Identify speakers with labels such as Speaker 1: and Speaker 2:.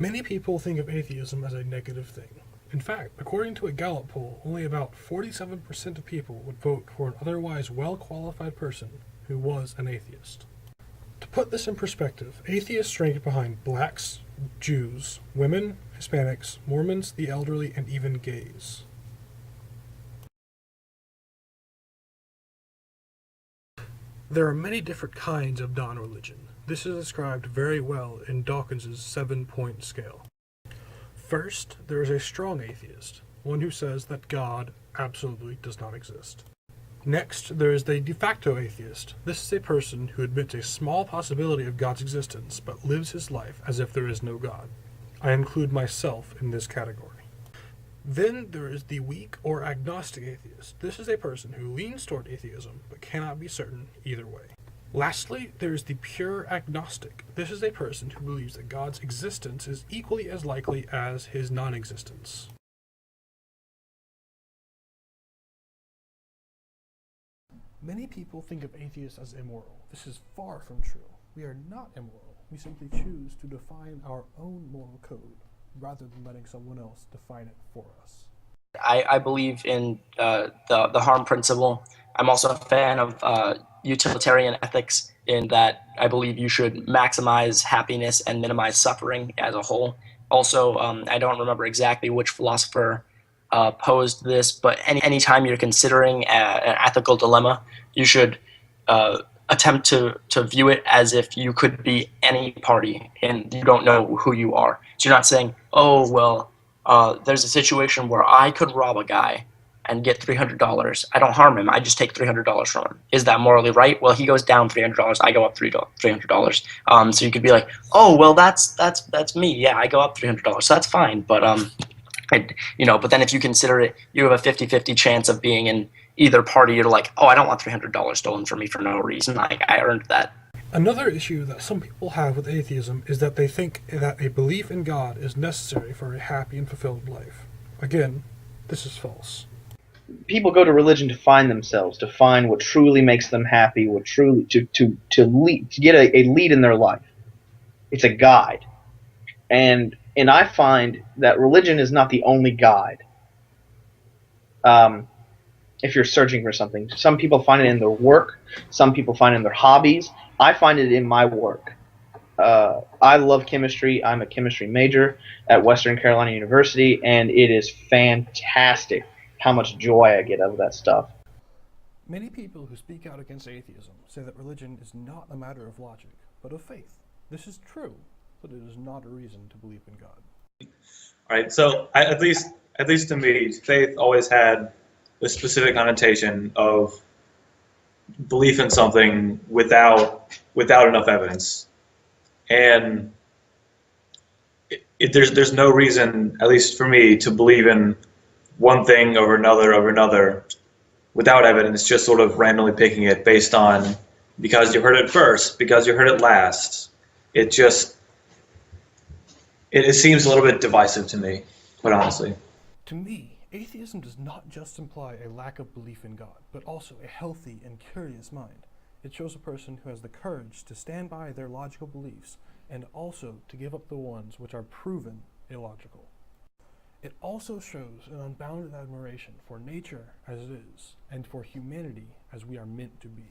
Speaker 1: Many people think of atheism as a negative thing. In fact, according to a Gallup poll, only about 47% of people would vote for an otherwise well-qualified person who was an atheist. To put this in perspective, atheists rank behind blacks, Jews, women, Hispanics, Mormons, the elderly, and even gays. There are many different kinds of non-religion. This is described very well in Dawkins's 7-point scale. First, there is a strong atheist, one who says that God absolutely does not exist. Next, there is the de facto atheist. This is a person who admits a small possibility of God's existence, but lives his life as if there is no God. I include myself in this category. Then there is the weak or agnostic atheist. This is a person who leans toward atheism, but cannot be certain either way. Lastly, there is the pure agnostic. This is a person who believes that God's existence is equally as likely as his non-existence. Many people think of atheists as immoral. This is far from true. We are not immoral. We simply choose to define our own moral code, rather than letting someone else define it for us.
Speaker 2: I believe in the harm principle. I'm also a fan of utilitarian ethics in that I believe you should maximize happiness and minimize suffering as a whole. Also, I don't remember exactly which philosopher posed this, but anytime you're considering an ethical dilemma, you should attempt to view it as if you could be any party and you don't know who you are. So you're not saying, oh, well, there's a situation where I could rob a guy and get $300. I don't harm him. I just take $300 from him. Is that morally right? Well, he goes down $300. I go up $300. So you could be like, oh, well, that's me. Yeah, I go up $300. So that's fine. But but then if you consider it, you have a 50-50 chance of being in either party. You're like, oh, I don't want $300 stolen from me for no reason. I earned that.
Speaker 1: Another issue that some people have with atheism is that they think that a belief in God is necessary for a happy and fulfilled life. Again, this is false.
Speaker 3: People go to religion to find themselves, to find what truly makes them happy, what truly to get a lead in their life. It's a guide, and I find that religion is not the only guide. If you're searching for something, some people find it in their work, some people find it in their hobbies. I find it in my work. I love chemistry. I'm a chemistry major at Western Carolina University, and it is fantastic how much joy I get out of that stuff.
Speaker 1: Many people who speak out against atheism say that religion is not a matter of logic, but of faith. This is true, but it is not a reason to believe in God.
Speaker 4: All right, so at least to me, faith always had a specific connotation of belief in something without enough evidence, and there's no reason, at least for me, to believe in one thing over another without evidence, just sort of randomly picking it based on because you heard it first, because you heard it last. It seems a little bit divisive to me, quite honestly.
Speaker 1: To me, atheism does not just imply a lack of belief in God, but also a healthy and curious mind. It shows a person who has the courage to stand by their logical beliefs and also to give up the ones which are proven illogical. It also shows an unbounded admiration for nature as it is, and for humanity as we are meant to be.